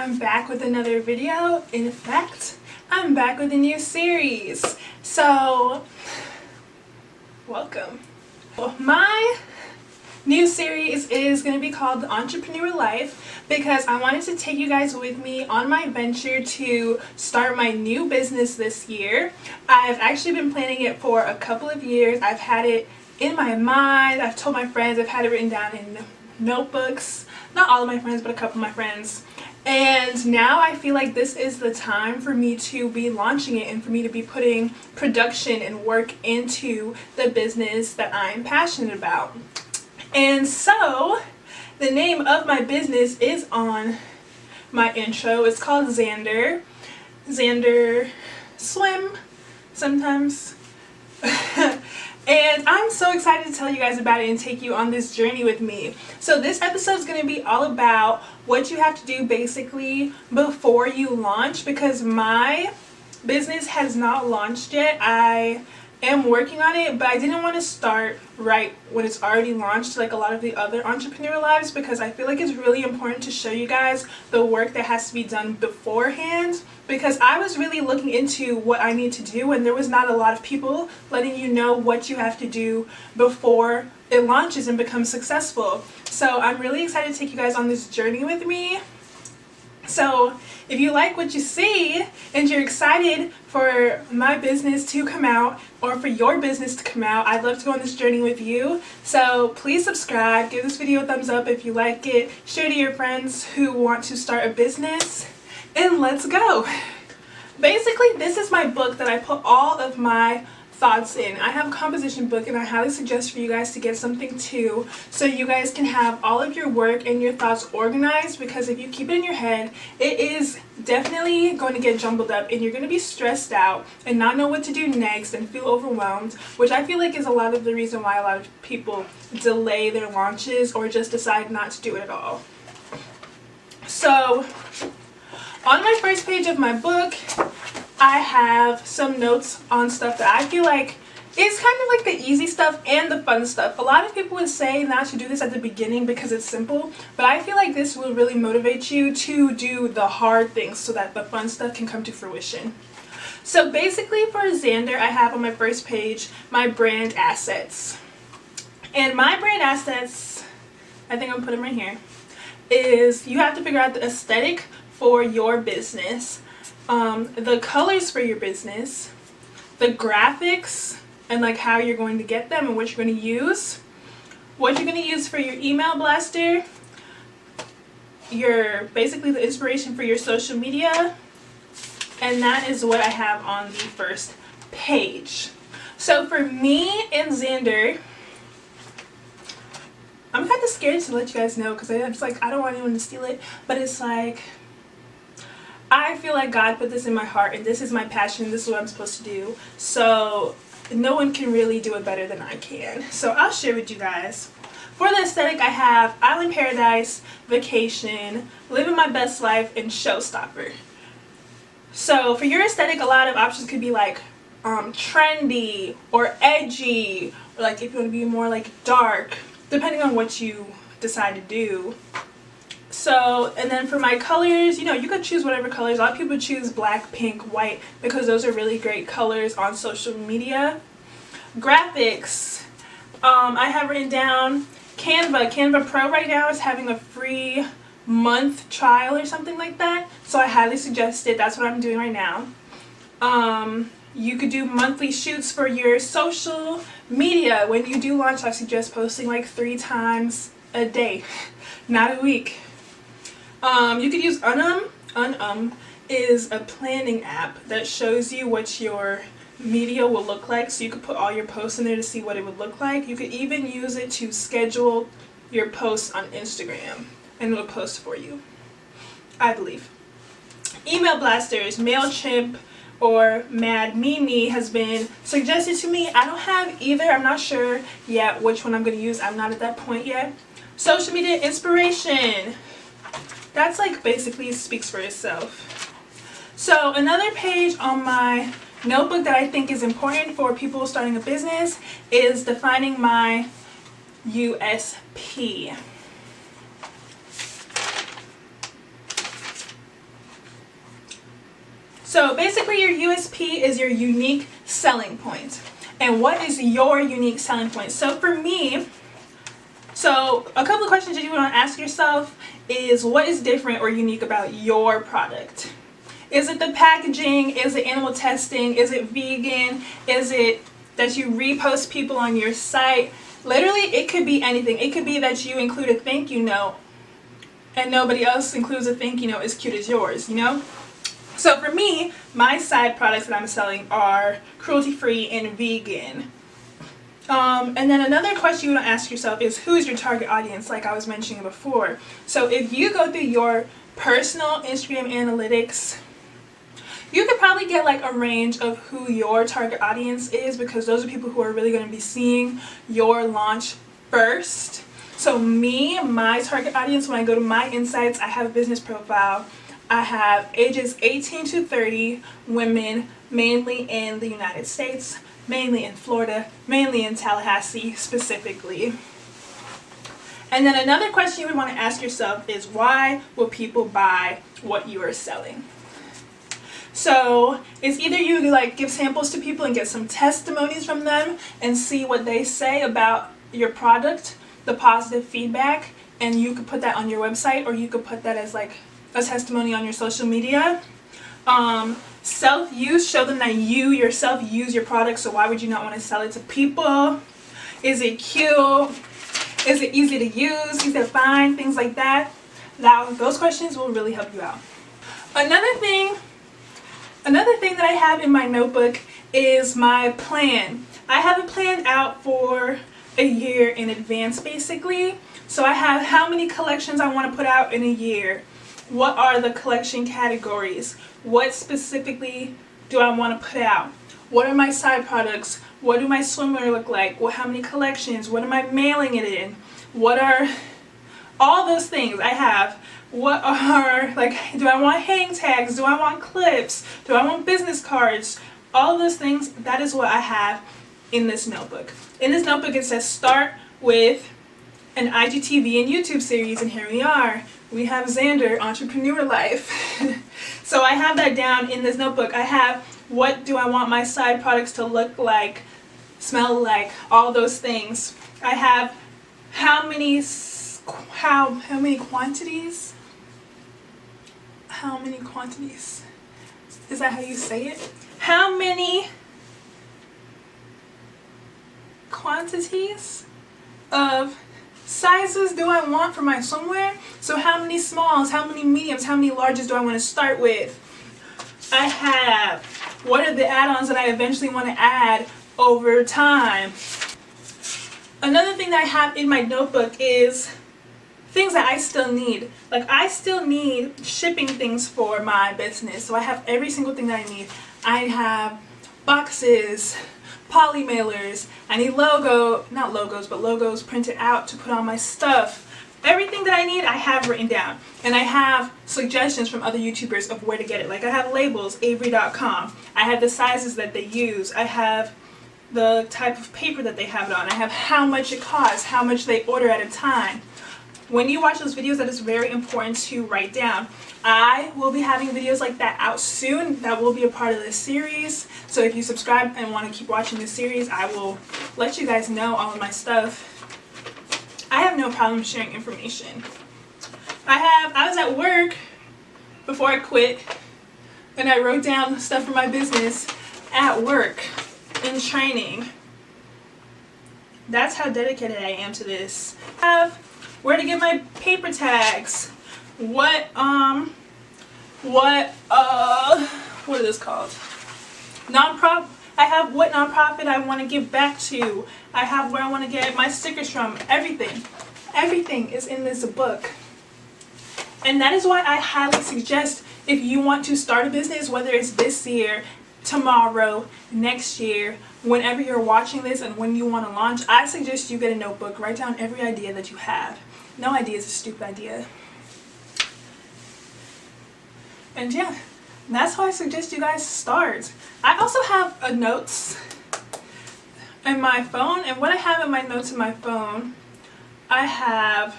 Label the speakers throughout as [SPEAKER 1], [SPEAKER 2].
[SPEAKER 1] I'm back with another video. In fact, I'm back with a new series. So, welcome. My new series is going to be called The Entrepreneur Life because I wanted to take you guys with me on my venture to start my new business this year. I've actually been planning it for a couple of years. I've had it in my mind. I've told my friends. I've had it written down in notebooks. Not all of my friends, but a couple of my friends. And now I feel like this is the time for me to be launching it and for me to be putting production and work into the business that I'm passionate about. And so the name of my business is on my intro. It's called Xander. Xander Swim sometimes. And I'm so excited to tell you guys about it and take you on this journey with me. So this episode is going to be all about what you have to do basically before you launch, because my business has not launched yet. I am working on it, but I didn't want to start right when it's already launched like a lot of the other entrepreneur lives, because I feel like it's really important to show you guys the work that has to be done beforehand, because I was really looking into what I need to do and there was not a lot of people letting you know what you have to do before it launches and becomes successful. So I'm really excited to take you guys on this journey with me. So if you like what you see and you're excited for my business to come out or for your business to come out, I'd love to go on this journey with you. So please subscribe, give this video a thumbs up if you like it, share to your friends who want to start a business, and let's go. Basically, this is my book that I put all of my thoughts in. I have a composition book and I highly suggest for you guys to get something too, so you guys can have all of your work and your thoughts organized, because if you keep it in your head, it is definitely going to get jumbled up and you're going to be stressed out and not know what to do next and feel overwhelmed, which I feel like is a lot of the reason why a lot of people delay their launches or just decide not to do it at all. So on my first page of my book, I have some notes on stuff that I feel like is kind of like the easy stuff and the fun stuff. A lot of people would say not to do this at the beginning because it's simple, but I feel like this will really motivate you to do the hard things so that the fun stuff can come to fruition. So basically for Xander, I have on my first page my brand assets. And my brand assets, I think I'm putting them right here, is you have to figure out the aesthetic for your business. The colors for your business, the graphics and like how you're going to get them and what you're going to use, what you're going to use for your email blaster, basically the inspiration for your social media, and that is what I have on the first page. So for me and Xander, I'm kind of scared to let you guys know because it's like I don't want anyone to steal it, but it's like I feel like God put this in my heart and this is my passion, this is what I'm supposed to do. So no one can really do it better than I can. So I'll share with you guys. For the aesthetic, I have Island Paradise, Vacation, Living My Best Life, and Showstopper. So for your aesthetic, a lot of options could be like trendy or edgy, or like if you want to be more like dark, depending on what you decide to do. So, and then for my colors, you could choose whatever colors. A lot of people choose black, pink, white because those are really great colors on social media. Graphics, I have written down Canva. Canva Pro right now is having a free month trial or something like that. So I highly suggest it. That's what I'm doing right now. You could do monthly shoots for your social media. When you do launch, I suggest posting like 3 times a day, not a week. You could use Unum. Unum is a planning app that shows you what your media will look like, so you could put all your posts in there to see what it would look like. You could even use it to schedule your posts on Instagram and it'll post for you, I believe. Email blasters, MailChimp or Mad Mimi has been suggested to me. I don't have either. I'm not sure yet which one I'm going to use. I'm not at that point yet. Social media inspiration. That's like basically speaks for itself. So another page on my notebook that I think is important for people starting a business is defining my USP. So basically your USP is your unique selling point. And what is your unique selling point? So for me, a couple of questions that you want to ask yourself is, what is different or unique about your product? Is it the packaging? Is it animal testing? Is it vegan? Is it that you repost people on your site? Literally, it could be anything. It could be that you include a thank you note and nobody else includes a thank you note as cute as yours, you know? So for me, my side products that I'm selling are cruelty-free and vegan. And then another question you want to ask yourself is, who is your target audience, like I was mentioning before. So if you go through your personal Instagram analytics, you could probably get like a range of who your target audience is, because those are people who are really going to be seeing your launch first. So me, my target audience, when I go to my insights, I have a business profile. I have ages 18 to 30 women, mainly in the United States, mainly in Florida, mainly in Tallahassee specifically. And then another question you would want to ask yourself is, why will people buy what you are selling? So it's either you like give samples to people and get some testimonies from them and see what they say about your product, the positive feedback, and you could put that on your website, or you could put that as like a testimony on your social media. Self-use, show them that you yourself use your product, so why would you not want to sell it to people? Is it cute? Is it easy to use? Is it fine? Things like that. Those questions will really help you out. Another thing that I have in my notebook is my plan. I have it planned out for a year in advance, basically. So I have how many collections I want to put out in a year. What are the collection categories? What specifically do I want to put out? What are my side products? What do my swimwear look like? How many collections? What am I mailing it in? What are all those things I have? What are, like, do I want hang tags? Do I want clips? Do I want business cards? All of those things, that is what I have in this notebook. In this notebook it says start with an IGTV and YouTube series, and here we are. We have Xander, Entrepreneur Life. So I have that down in this notebook. I have, what do I want my side products to look like, smell like, all those things. I have how many quantities? How many quantities? Is that how you say it? How many quantities of sizes do I want for my swimwear? So how many smalls, how many mediums, how many larges do I want to start with? I have, what are the add-ons that I eventually want to add over time? Another thing that I have in my notebook is things that I still need. Like, I still need shipping things for my business. So I have every single thing that I need. I have boxes, poly mailers, I need logos printed out to put on my stuff. Everything that I need, I have written down. And I have suggestions from other YouTubers of where to get it. Like, I have labels, Avery.com. I have the sizes that they use. I have the type of paper that they have it on. I have how much it costs, how much they order at a time. When you watch those videos, that is very important to write down. I will be having videos like that out soon. That will be a part of this series. So if you subscribe and want to keep watching this series, I will let you guys know all of my stuff. I have no problem sharing information. I was at work before I quit, and I wrote down stuff for my business at work in training. That's how dedicated I am to this. I have where to get my paper tags. What are those called? Nonprofit. I have what nonprofit I want to give back to. I have where I want to get my stickers from. Everything is in this book. And that is why I highly suggest, if you want to start a business, whether it's this year, tomorrow, next year, whenever you're watching this and when you want to launch, I suggest you get a notebook. Write down every idea that you have. No idea is a stupid idea. And yeah, that's how I suggest you guys start. I also have notes in my phone, and what I have in my notes in my phone, I have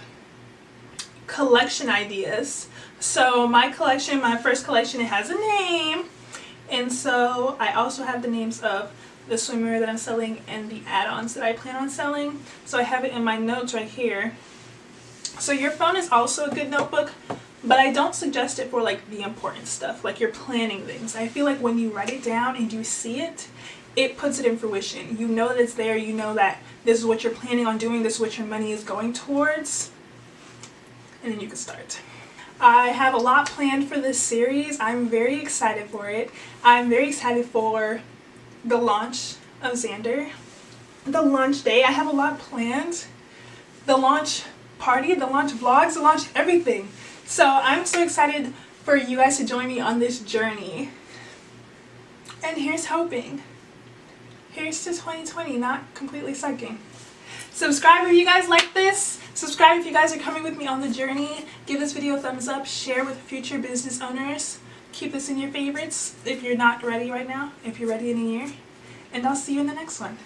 [SPEAKER 1] collection ideas. So my collection, my first collection, it has a name. And so I also have the names of the swimwear that I'm selling and the add-ons that I plan on selling. So I have it in my notes right here. So your phone is also a good notebook, but I don't suggest it for like the important stuff, like you're planning things. I feel like when you write it down and you see it, it puts it in fruition. You know that it's there, you know that this is what you're planning on doing, this is what your money is going towards, and then you can start. I have a lot planned for this series. I'm very excited for it. I'm very excited for the launch of Xander, the launch day. I have a lot planned. The launch party, the launch vlogs, the launch everything. So I'm so excited for you guys to join me on this journey. And here's hoping. Here's to 2020 not completely sucking. Subscribe if you guys like this. Subscribe if you guys are coming with me on the journey. Give this video a thumbs up. Share with future business owners. Keep this in your favorites if you're not ready right now, if you're ready in a year. And I'll see you in the next one.